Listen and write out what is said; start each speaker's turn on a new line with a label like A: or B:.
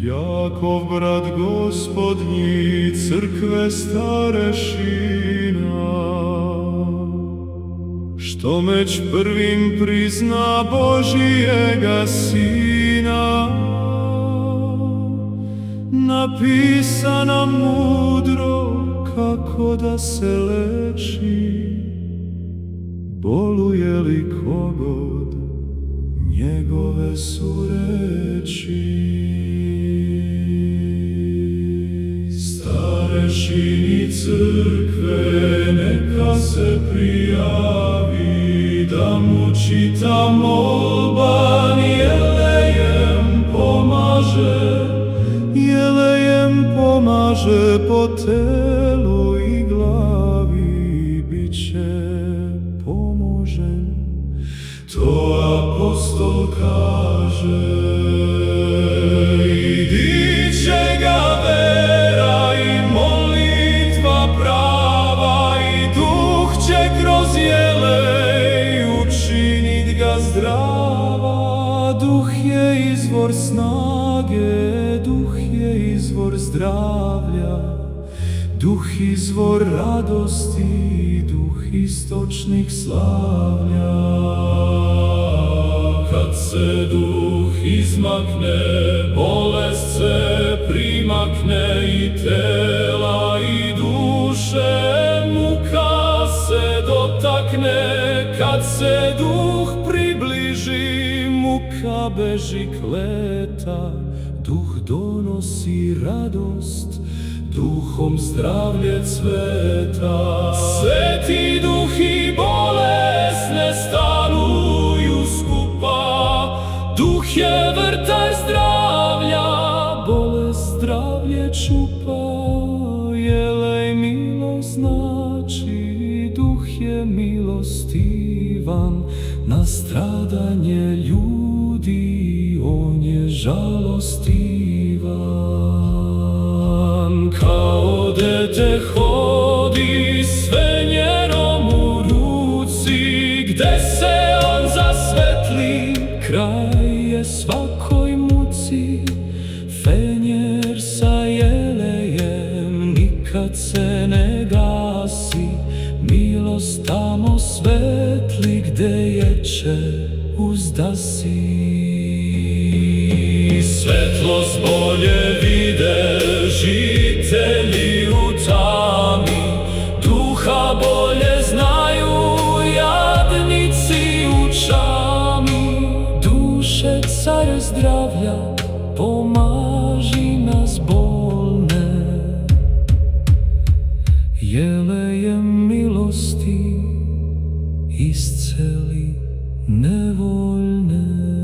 A: Jakov brat gospodnji crkve starešina, što meć prvim prizna Božijega Sina, napisana mudro kako da se leči, boluje li kogod, njegove su reči. Starešini crkve neka se prijavi, da mu čita molban jelejem pomaže, jelejem pomaže po telu i glavi, bit će pomožen. To apostol kaže, i diće ga vera i molitva prava, i duh će kroz jelej učinit ga zdrava. Duh je izvor snage, duh je izvor zdravlja, duh izvor radosti, duh istočnih slavlja. Kad se duh izmakne, bolest se primakne, i tela i duše muka se dotakne. Kad se duh približi, muka beži kleta, duh donosi radost, duhom zdravlje cveta. Sveti duh i bolest ne stanuju skupa, duh je vrtar zdravlja, bolest zdravlje čupa. Jelej milost znači, duh je milostivan, na stradanje ljudi on je žalostivan. Kao dete hodi s fenjerom u ruci, gde se on zasvetli, kraj je svakoj muci. Fenjer sa jelejem nikad se ne gasi, milost tamo svetli gde ječe uzdasi. Svetlost bolje vide žitelji u tami, duha bolje znaju jadnici u čami. Duše car zdravlja, pomaži nas bolne, jelejem milosti isceli nevoljne.